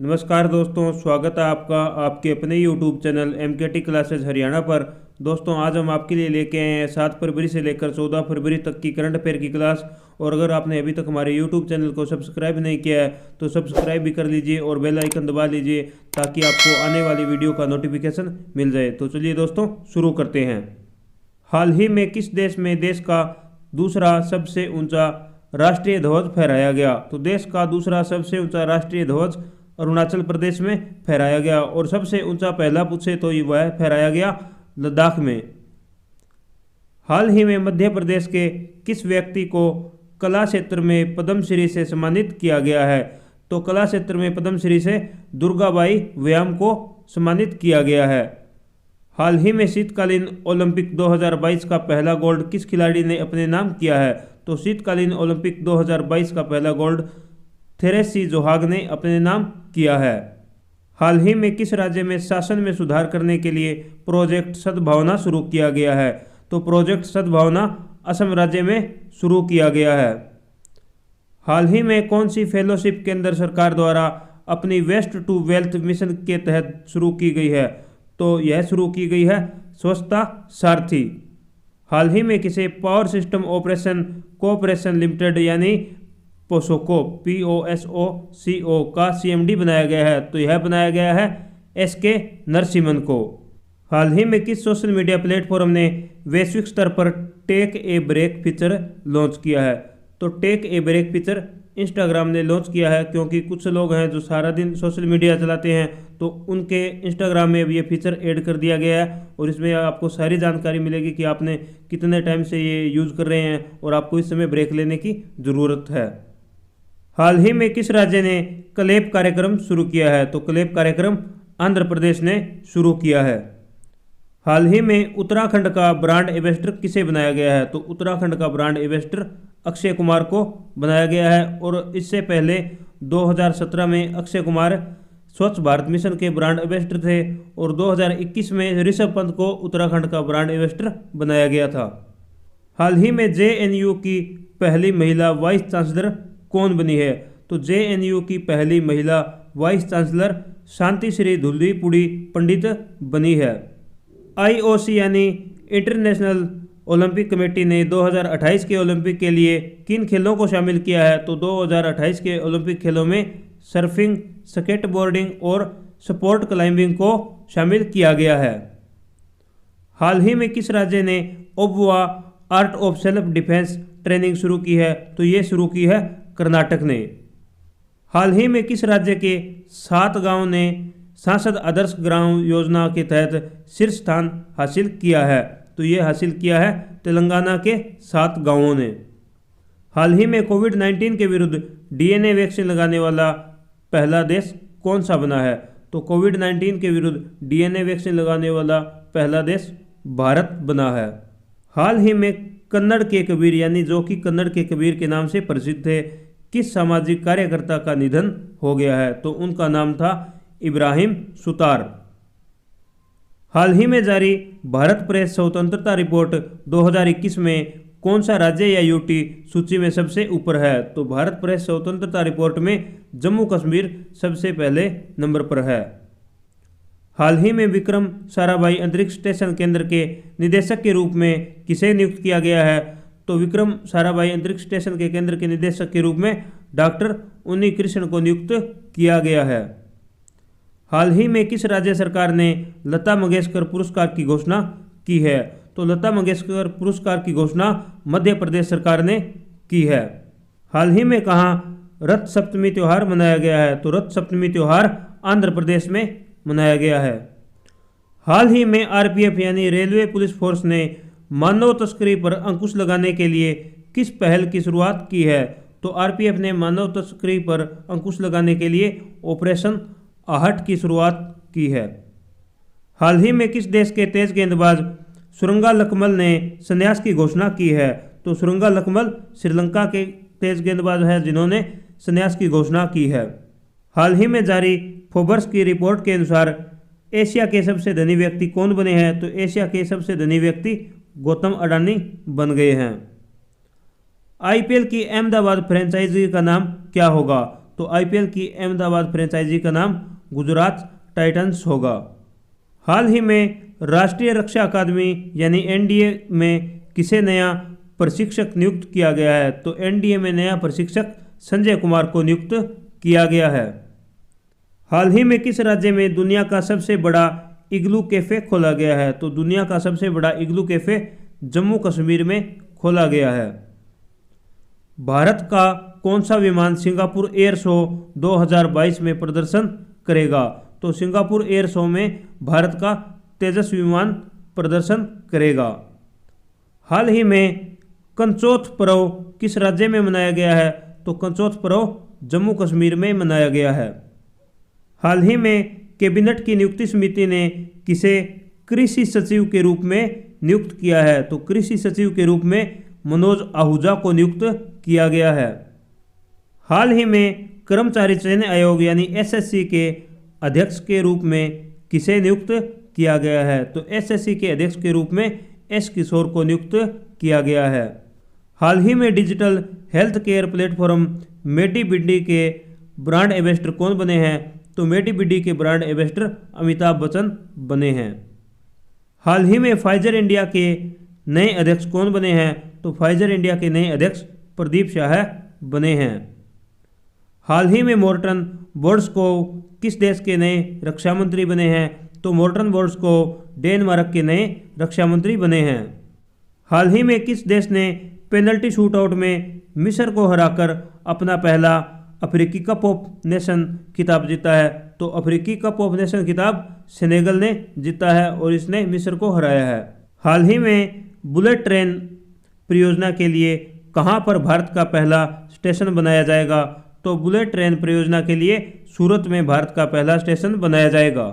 नमस्कार दोस्तों, स्वागत है आपका आपके अपने YouTube channel MKT classes Haryana पर। दोस्तों, आज हम आपके लिए लेके आए हैं 7 फरवरी से लेकर 14 फरवरी तक की करंट अफेयर की क्लास। और अगर आपने अभी तक हमारे YouTube चैनल को सब्सक्राइब नहीं किया है तो सब्सक्राइब भी कर लीजिए और बेल आइकन दबा लीजिए ताकि आपको आने वाली वीडियो का नोटिफिकेशन मिल जाए। तो चलिए दोस्तों, शुरू करते हैं। हाल ही में किस देश में देश का दूसरा सबसे ऊंचा राष्ट्रीय ध्वज फहराया गया? तो देश का दूसरा सबसे ऊंचा राष्ट्रीय ध्वज अरुणाचल प्रदेश में फहराया गया। और सबसे ऊंचा पहला पूछे तो वह फहराया गया लद्दाख में। हाल ही में मध्य प्रदेश के किस व्यक्ति को कला क्षेत्र में पद्मश्री से सम्मानित किया गया है? तो कला क्षेत्र में पद्मश्री से दुर्गाबाई व्यायाम को सम्मानित किया गया है। हाल ही में शीतकालीन ओलंपिक 2022 का पहला गोल्ड किस खिलाड़ी ने अपने नाम किया है? तो शीतकालीन ओलंपिक 2022 का पहला गोल्ड थेरेसी जोहाग ने अपने नाम किया है। हाल ही में किस राज्य में शासन में सुधार करने के लिए प्रोजेक्ट सद्भावना शुरू किया गया है? तो प्रोजेक्ट सद्भावना असम राज्य में शुरू किया गया है। हाल ही में कौन सी फेलोशिप केंद्र सरकार द्वारा अपनी वेस्ट टू वेल्थ मिशन के तहत शुरू की गई है? तो यह शुरू की गई है स्वच्छता सारथी। हाल ही में किसे power system operation cooperation limited यानी पोसोको POSOCO का CMD बनाया गया है? तो यह बनाया गया है SK नरसिम्हन को। हाल ही में किस सोशल मीडिया प्लेटफॉर्म ने वैश्विक स्तर पर take a break feature launch किया है? तो take a break feature Instagram ने लॉन्च किया है, क्योंकि कुछ लोग हैं जो सारा दिन सोशल मीडिया चलाते हैं तो उनके इंस्टाग्राम में भी ये फीचर ऐड कर दिया गया है। और इसमें आपको सारी जानकारी मिलेगी कि आपने कितने टाइम से ये यूज़ कर रहे हैं और आपको इस समय ब्रेक लेने की ज़रूरत है। हाल ही में किस राज्य ने क्लैप कार्यक्रम शुरू किया है? तो क्लैप कार्यक्रम आंध्र प्रदेश ने शुरू किया है। हाल ही में उत्तराखंड का ब्रांड एम्बेसडर किसे बनाया गया है? तो उत्तराखंड का ब्रांड एम्बेसडर अक्षय कुमार को बनाया गया है। और इससे पहले 2017 में अक्षय कुमार स्वच्छ भारत मिशन के ब्रांड एम्बेसडर थे और 2021 में ऋषभ पंत को उत्तराखंड का ब्रांड एम्बेसडर बनाया गया था। हाल ही में JNU की पहली महिला वाइस चांसलर कौन बनी है? तो JNU की पहली महिला वाइस चांसलर शांति श्री धुल्लीपुड़ी पंडित बनी है। IOC यानी इंटरनेशनल ओलंपिक कमेटी ने 2028 के ओलंपिक के लिए किन खेलों को शामिल किया है? तो 2028 के ओलंपिक खेलों में सर्फिंग, स्केटबोर्डिंग और स्पोर्ट क्लाइंबिंग को शामिल किया गया है। हाल ही में किस राज्य ने Obavva art of self defence training शुरू की है? तो ये शुरू की है कर्नाटक ने। हाल ही में किस राज्य के 7 गांव ने सांसद आदर्श ग्राम योजना के तहत शीर्ष स्थान हासिल किया है? तो ये हासिल किया है तेलंगाना के 7 गांवों ने। हाल ही में कोविड-19 के विरुद्ध DNA वैक्सीन लगाने वाला पहला देश कौन सा बना है? तो कोविड-19 के विरुद्ध DNA वैक्सीन लगाने वाला पहला देश भारत बना है। हाल ही में कन्नड़ के कबीर यानी जो कि कन्नड़ के कबीर के नाम से प्रसिद्ध थे, किस सामाजिक कार्यकर्ता का निधन हो गया है? तो उनका नाम था इब्राहिम सुतार। हाल ही में जारी भारत प्रेस स्वतंत्रता रिपोर्ट 2021 में कौन सा राज्य या यूटी सूची में सबसे ऊपर है? तो भारत प्रेस स्वतंत्रता रिपोर्ट में जम्मू कश्मीर सबसे पहले नंबर पर है। हाल ही में विक्रम साराभाई अंतरिक्ष स्टेशन केंद्र के निदेशक के रूप में किसे नियुक्त किया गया है? तो विक्रम साराभाई अंतरिक्ष स्टेशन के केंद्र के निदेशक के रूप में डॉक्टर उन्नी कृष्ण को नियुक्त किया गया है। हाल ही में किस राज्य सरकार ने लता मंगेशकर पुरस्कार की घोषणा की है? तो लता मंगेशकर पुरस्कार की घोषणा मध्य प्रदेश सरकार ने की है। हाल ही में कहाँ रथ सप्तमी त्यौहार मनाया गया है? तो रथ सप्तमी त्यौहार आंध्र प्रदेश में मनाया गया है। हाल ही में RPF यानी रेलवे पुलिस फोर्स ने मानव तस्करी पर अंकुश लगाने के लिए किस पहल की शुरुआत की है? तो RPF ने मानव तस्करी पर अंकुश लगाने के लिए ऑपरेशन आहट की शुरुआत की है। हाल ही में किस देश के तेज गेंदबाज सुरंगा लकमल ने संन्यास की घोषणा की है? तो सुरंगा लकमल श्रीलंका के तेज गेंदबाज हैं जिन्होंने संन्यास की घोषणा की है। हाल ही में जारी फोर्ब्स की रिपोर्ट के अनुसार एशिया के सबसे धनी व्यक्ति कौन बने हैं? तो एशिया के सबसे धनी व्यक्ति गौतम अडानी बन गए हैं। IPL की अहमदाबाद फ्रेंचाइजी का नाम क्या होगा? तो आईपीएल की अहमदाबाद फ्रेंचाइजी का नाम गुजरात टाइटंस होगा। हाल ही में राष्ट्रीय रक्षा अकादमी यानी एनडीए में किसे नया प्रशिक्षक नियुक्त किया गया है? तो एनडीए में नया प्रशिक्षक संजय कुमार को नियुक्त किया गया है। हाल ही में किस राज्य में दुनिया का सबसे बड़ा इग्लू कैफे खोला गया है? तो दुनिया का सबसे बड़ा इग्लू कैफे जम्मू कश्मीर में खोला गया है। भारत का कौन सा विमान सिंगापुर एयर शो 2022 में प्रदर्शन करेगा? तो सिंगापुर एयर शो में भारत का तेजस विमान प्रदर्शन करेगा। हाल ही में कंचोथ पर्व किस राज्य में मनाया गया है? तो कंचोथ पर्व जम्मू कश्मीर में मनाया गया है। हाल ही में कैबिनेट की नियुक्ति समिति ने किसे कृषि सचिव के रूप में नियुक्त किया है? तो कृषि सचिव के रूप में मनोज आहूजा को नियुक्त किया गया है। हाल ही में कर्मचारी चयन आयोग यानी एसएससी के अध्यक्ष के रूप में किसे नियुक्त किया गया है? तो एसएससी के अध्यक्ष के रूप में एस किशोर को नियुक्त किया गया है। हाल ही में डिजिटल हेल्थ केयर प्लेटफॉर्म मेडिबिडी के ब्रांड एम्बेसडर कौन बने हैं? तो मेडिबिडी के ब्रांड एम्बेसडर अमिताभ बच्चन बने हैं। हाल ही में फाइजर इंडिया के नए अध्यक्ष कौन बने हैं? तो फाइजर इंडिया के नए अध्यक्ष प्रदीप शाह बने हैं। हाल ही में मोर्टन बोर्डस्कोव किस देश के नए रक्षा मंत्री बने हैं? तो मोर्टन बोर्डस्कोव डेनमार्क के नए रक्षा मंत्री बने हैं। हाल ही में किस देश ने पेनल्टी शूटआउट में मिस्र को हराकर अपना पहला अफ्रीकी कप ऑफ नेशन खिताब जीता है? तो अफ्रीकी कप ऑफ नेशन खिताब सेनेगल ने जीता है और इसने मिस्र को हराया है। हाल ही में बुलेट ट्रेन परियोजना के लिए कहां पर भारत का पहला स्टेशन बनाया जाएगा? तो बुलेट ट्रेन परियोजना के लिए सूरत में भारत का पहला स्टेशन बनाया जाएगा।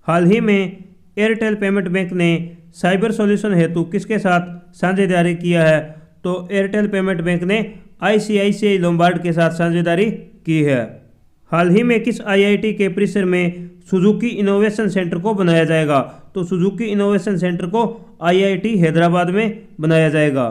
हाल ही में एयरटेल पेमेंट बैंक ने साइबर सॉल्यूशन हेतु किसके साथ साझेदारी किया है? तो एयरटेल पेमेंट बैंक ने आईसीआईसीआई लोम्बार्ड के साथ साझेदारी की है। हाल ही में किस आईआईटी के परिसर में सुजुकी इनोवेशन सेंटर को बनाया जाएगा? तो सुजुकी इनोवेशन सेंटर को आईआईटी हैदराबाद में बनाया जाएगा।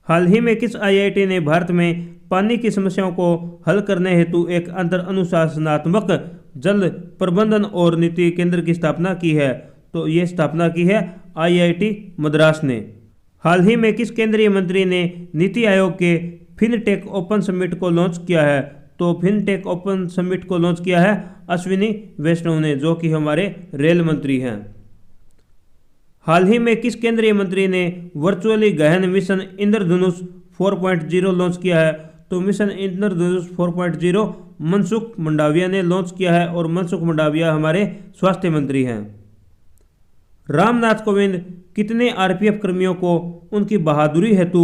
हाल ही में किस आईआईटी ने भारत में पानी की समस्याओं को हल करने हेतु एक अंतर अनुशासनात्मक जल प्रबंधन और नीति केंद्र की स्थापना की है? तो ये स्थापना की है आईआईटी मद्रास ने। हाल ही में किस केंद्रीय मंत्री ने NITI Aayog K fintech open summit को लॉन्च किया है? तो फिनटेक ओपन समिट को लॉन्च किया है अश्विनी वैष्णव ने, जो कि हमारे रेल मंत्री हैं। हाल ही में किस केंद्रीय मंत्री ने वर्चुअली गहन मिशन इंद्रधनुष 4.0 लॉन्च किया है? तो मिशन इंद्रधनुष 4.0 मनसुख मंडाविया ने लॉन्च किया है और मनसुख मंडाविया हमारे स्वास्थ्य मंत्री हैं। रामनाथ कोविंद कितने आरपीएफ कर्मियों को उनकी बहादुरी हेतु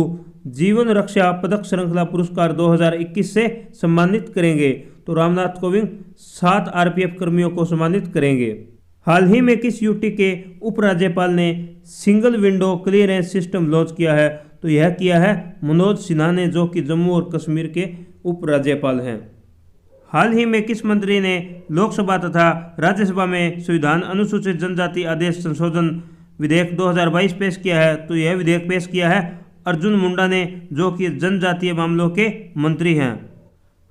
जीवन रक्षा पदक श्रृंखला पुरस्कार 2021 से सम्मानित करेंगे? तो रामनाथ कोविंद 7 आरपीएफ कर्मियों को सम्मानित करेंगे। हाल ही में किस यूटी के उपराज्यपाल ने single window clearance system launch किया है? तो यह किया है मनोज सिन्हा ने, जो कि जम्मू और कश्मीर के उपराज्यपाल हैं। हाल ही में किस मंत्री ने लोकसभा तथा राज्यसभा में संविधान अनुसूचित जनजाति आदेश संशोधन विधेयक 2022 पेश किया है? तो यह विधेयक पेश किया है अर्जुन मुंडा ने, जो कि जनजातीय मामलों के मंत्री हैं।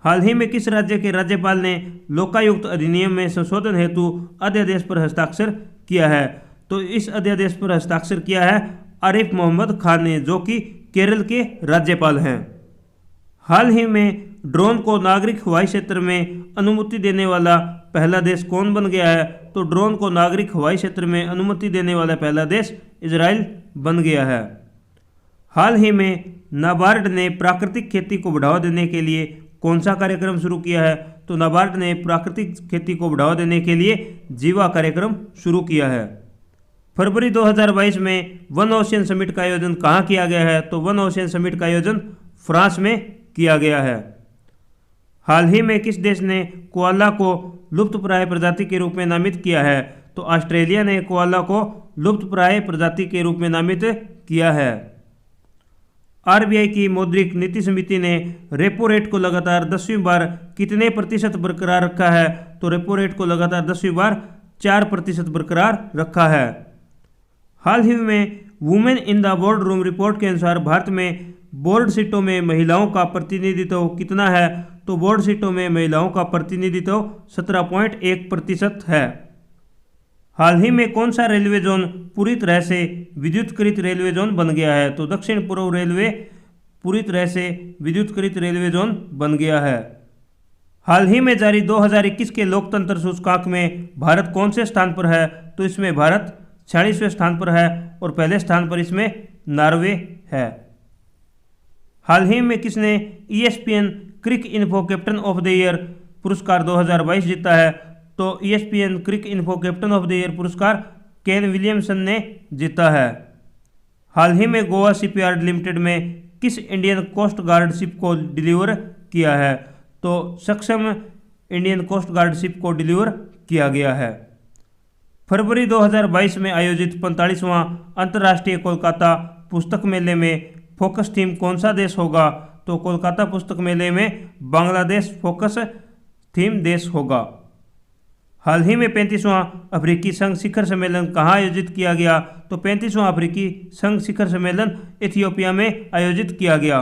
हाल ही में किस राज्य के राज्यपाल ने लोकायुक्त अधिनियम में संशोधन हेतु अध्यादेश पर हस्ताक्षर किया है? तो इस अध्यादेश पर हस्ताक्षर किया है आरिफ मोहम्मद खान ने, जो कि केरल के राज्यपाल हैं। हाल ही में ड्रोन को नागरिक हवाई क्षेत्र में अनुमति देने वाला पहला देश कौन बन गया है? तो ड्रोन को नागरिक हवाई क्षेत्र में अनुमति देने वाला पहला देश इजराइल बन गया है। हाल ही में नाबार्ड ने प्राकृतिक खेती को बढ़ावा देने के लिए कौन सा कार्यक्रम शुरू किया है? तो नाबार्ड ने प्राकृतिक खेती को बढ़ावा देने के लिए जीवा कार्यक्रम शुरू किया है। फरवरी 2022 में वन ओशियन समिट का आयोजन कहाँ किया गया है? तो वन ओशियन समिट का आयोजन फ्रांस में किया गया है। हाल ही में किस देश ने कोआला को लुप्तप्राय प्रजाति के रूप में नामित किया है? तो ऑस्ट्रेलिया ने कोआला को लुप्तप्राय प्रजाति के रूप में नामित किया है। आरबीआई की मौद्रिक नीति समिति ने रेपो रेट को लगातार 10वीं बार कितने प्रतिशत बरकरार रखा है? तो रेपो रेट को लगातार 10वीं बार 4% बरकरार रखा है। हाल ही में women in the board room report के अनुसार भारत में बोर्ड सीटों में महिलाओं का प्रतिनिधित्व कितना है? तो बोर्ड सीटों में महिलाओं का प्रतिनिधित्व 17.1% है। हाल ही में कौन सा रेलवे जोन पूरी तरह से विद्युतीकृत रेलवे जोन बन गया है? तो दक्षिण पूर्व रेलवे पूरी तरह से विद्युतीकृत रेलवे जोन बन गया है। हाल ही में जारी 2021 के लोकतंत्र सूचकांक में भारत कौन से स्थान पर है? तो इसमें भारत 46वें स्थान पर है और पहले स्थान पर इसमें नॉर्वे है। हाल ही में किसने ESPN cricinfo captain of the year पुरस्कार 2022 जीता है? तो ESPN cricinfo captain of the year पुरस्कार केन विलियमसन ने जीता है। हाल ही में गोवा शिपयार्ड लिमिटेड में किस इंडियन कोस्ट गार्ड शिप को डिलीवर किया है? तो सक्षम इंडियन कोस्ट गार्ड शिप को डिलीवर किया गया है। फरवरी 2022 में आयोजित 45वां अंतर्राष्ट्रीय कोलकाता पुस्तक मेले में फोकस थीम कौन सा देश होगा? तो कोलकाता पुस्तक मेले में बांग्लादेश फोकस थीम देश होगा। हाल ही में 35वां अफ्रीकी संघ शिखर सम्मेलन कहाँ आयोजित किया गया? तो 35वां अफ्रीकी संघ शिखर सम्मेलन इथियोपिया में आयोजित किया गया।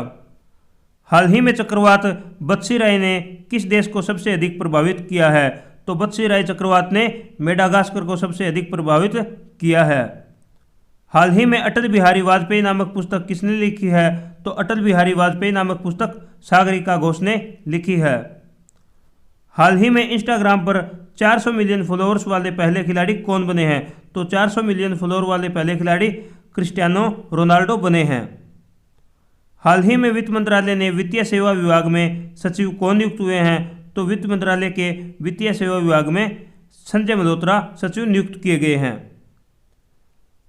हाल ही में चक्रवात बत्सीराई ने किस देश को सबसे अधिक प्रभावित किया है? तो बत्सीराई चक्रवात ने मेडागास्कर को सबसे अधिक प्रभावित किया है। हाल ही में अटल बिहारी वाजपेयी नामक पुस्तक किसने लिखी है? तो अटल बिहारी वाजपेयी नामक पुस्तक सागरिका घोष ने लिखी है। हाल ही में इंस्टाग्राम पर 400 मिलियन फॉलोअर्स वाले पहले खिलाड़ी कौन बने हैं? तो 400 मिलियन फॉलोअर वाले पहले खिलाड़ी क्रिस्टियानो रोनाल्डो बने हैं। हाल ही में वित्त मंत्रालय ने वित्तीय सेवा विभाग में सचिव कौन नियुक्त हुए हैं? तो वित्त मंत्रालय के वित्तीय सेवा विभाग में संजय मल्होत्रा सचिव नियुक्त किए गए हैं।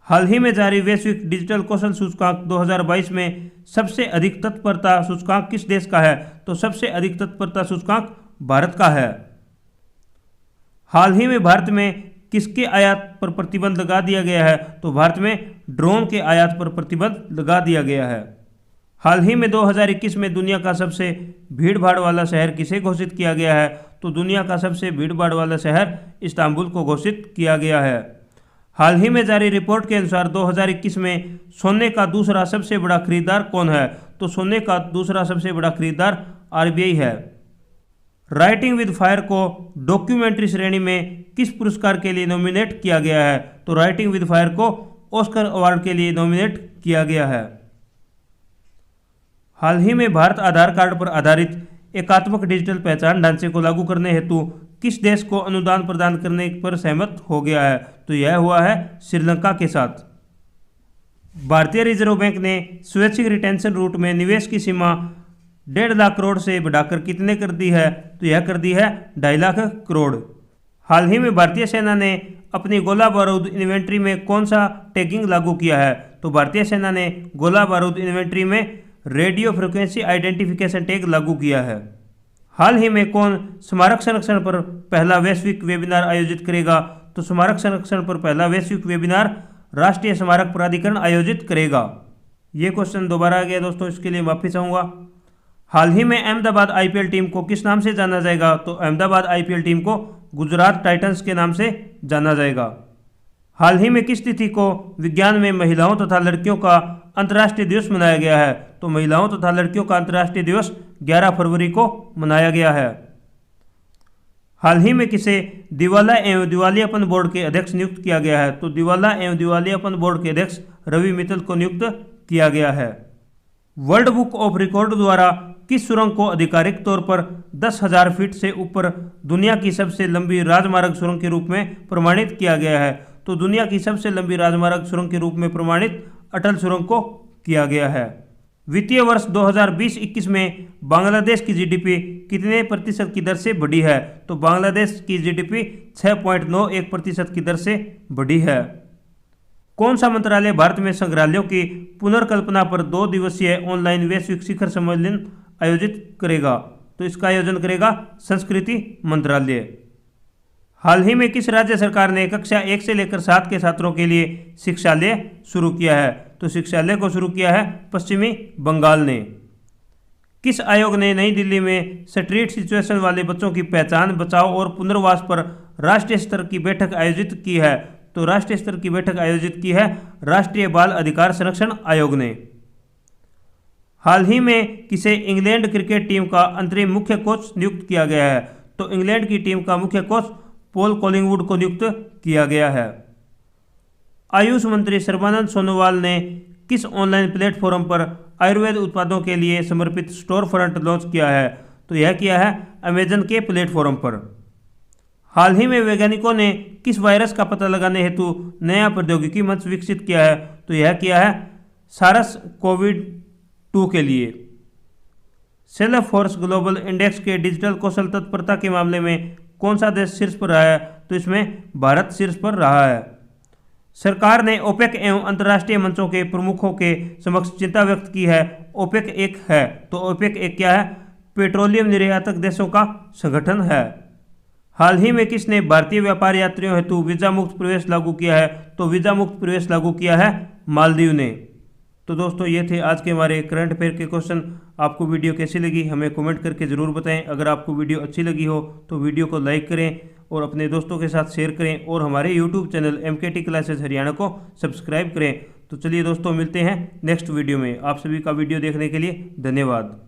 हाल ही में जारी वैश्विक डिजिटल कौशल सूचकांक 2022 में सबसे अधिक तत्परता सूचकांक किस देश का है? तो सबसे अधिक तत्परता सूचकांक भारत का है। हाल ही में भारत में किसके आयात पर प्रतिबंध लगा दिया गया है? तो भारत में ड्रोन के आयात पर प्रतिबंध लगा दिया गया है। हाल ही में 2021 में दुनिया का सबसे भीड़ भाड़ वाला शहर किसे घोषित किया गया है? तो दुनिया का सबसे भीड़ भाड़ वाला शहर इस्तांबुल को घोषित किया गया है। हाल ही में जारी रिपोर्ट के अनुसार 2021 में सोने का दूसरा सबसे बड़ा खरीदार कौन है? तो सोने का दूसरा सबसे बड़ा खरीदार RBI है। राइटिंग विद फायर को डॉक्यूमेंट्री श्रेणी में किस पुरस्कार के लिए नॉमिनेट किया गया है? तो राइटिंग विद फायर को ऑस्कर अवार्ड के लिए नॉमिनेट किया गया है। हाल ही में भारत आधार कार्ड पर आधारित एकात्मक डिजिटल पहचान ढांचे को लागू करने हेतु किस देश को अनुदान प्रदान करने पर सहमत हो गया है? तो यह हुआ है श्रीलंका के साथ। भारतीय रिजर्व बैंक ने स्वैच्छिक रिटेंशन रूट में निवेश की सीमा 1.5 लाख करोड़ से बढ़ाकर कितने कर दी है? तो यह कर दी है 2.5 लाख करोड़। हाल ही में भारतीय सेना ने अपनी गोला बारूद इन्वेंट्री में कौन सा टैगिंग लागू किया है? तो भारतीय सेना ने गोला बारूद इन्वेंट्री में रेडियो फ्रिक्वेंसी आइडेंटिफिकेशन टैग लागू किया है। हाल ही में कौन स्मारक संरक्षण पर पहला वैश्विक वेबिनार आयोजित करेगा? तो स्मारक संरक्षण पर पहला वैश्विक वेबिनार राष्ट्रीय स्मारक प्राधिकरण आयोजित करेगा। ये क्वेश्चन दोबारा आ गया दोस्तों, इसके लिए माफी चाहूँगा। हाल ही में अहमदाबाद IPL टीम को किस नाम से जाना जाएगा? तो अहमदाबाद IPL टीम को गुजरात टाइटंस के नाम से जाना जाएगा। हाल ही में किस तिथि को विज्ञान में महिलाओं तथा लड़कियों का अंतर्राष्ट्रीय दिवस मनाया गया है? तो महिलाओं तथा लड़कियों का अंतर्राष्ट्रीय दिवस 11 फरवरी को मनाया गया है। हाल ही में किसे दिवाला एवं दिवालियापन बोर्ड के अध्यक्ष नियुक्त किया गया है? तो दिवाला एवं दिवालियापन बोर्ड के अध्यक्ष रवि मित्तल को नियुक्त किया गया है। वर्ल्ड बुक ऑफ रिकॉर्ड द्वारा किस सुरंग को आधिकारिक तौर पर 10,000 फीट से ऊपर दुनिया की सबसे लंबी राजमार्ग सुरंग के रूप में प्रमाणित किया गया है? तो दुनिया की सबसे लंबी राजमार्ग सुरंग के रूप में प्रमाणित अटल सुरंग को किया गया है। वित्तीय वर्ष 2020-21 में बांग्लादेश की GDP कितने प्रतिशत की दर से बढ़ी है? तो बांग्लादेश की GDP 6.91% की दर से बढ़ी है। कौन सा मंत्रालय भारत में संग्रहालयों की पुनर्कल्पना पर 2 दिवसीय ऑनलाइन वैश्विक शिखर सम्मेलन आयोजित करेगा? तो इसका आयोजन करेगा संस्कृति मंत्रालय। हाल ही में किस राज्य सरकार ने कक्षा 1 से लेकर 7 के छात्रों के लिए शिक्षालय शुरू किया है? तो शिक्षालय को शुरू किया है पश्चिमी बंगाल ने। किस आयोग ने नई दिल्ली में स्ट्रीट सिचुएशन वाले बच्चों की पहचान, बचाव और पुनर्वास पर राष्ट्रीय स्तर की बैठक आयोजित की है? तो राष्ट्रीय स्तर की बैठक आयोजित की है राष्ट्रीय बाल अधिकार संरक्षण आयोग ने। हाल ही में किसे इंग्लैंड क्रिकेट टीम का अंतरिम मुख्य कोच नियुक्त किया गया है? तो इंग्लैंड की टीम का मुख्य कोच पॉल कॉलिंगवुड को नियुक्त किया गया है। आयुष मंत्री सर्बानंद सोनोवाल ने किस ऑनलाइन प्लेटफॉर्म पर आयुर्वेद उत्पादों के लिए समर्पित स्टोर फ्रंट लॉन्च किया है? तो यह किया है अमेजन के प्लेटफॉर्म पर। हाल ही में वैज्ञानिकों ने किस वायरस का पता लगाने हेतु नया प्रौद्योगिकी मंच विकसित किया है? तो यह किया है सारस कोविड-2 के लिए। सेल्फ फोर्स ग्लोबल इंडेक्स के डिजिटल कौशल तत्परता के मामले में कौन सा देश शीर्ष पर रहा है? तो इसमें भारत शीर्ष पर रहा है। सरकार ने ओपेक एवं अंतर्राष्ट्रीय मंचों के प्रमुखों के समक्ष चिंता व्यक्त की है। ओपेक एक है, तो ओपेक एक क्या है? पेट्रोलियम निर्यातक देशों का संगठन है। हाल ही में किसने भारतीय व्यापार यात्रियों हेतु वीजा मुक्त प्रवेश लागू किया है? तो वीजा मुक्त प्रवेश लागू किया है मालदीव ने। तो दोस्तों ये थे आज के हमारे करंट अफेयर के क्वेश्चन। आपको वीडियो कैसी लगी हमें कमेंट करके ज़रूर बताएं। अगर आपको वीडियो अच्छी लगी हो तो वीडियो को लाइक करें और अपने दोस्तों के साथ शेयर करें और हमारे YouTube channel MKT classes Haryana को सब्सक्राइब करें। तो चलिए दोस्तों मिलते हैं नेक्स्ट वीडियो में। आप सभी का वीडियो देखने के लिए धन्यवाद।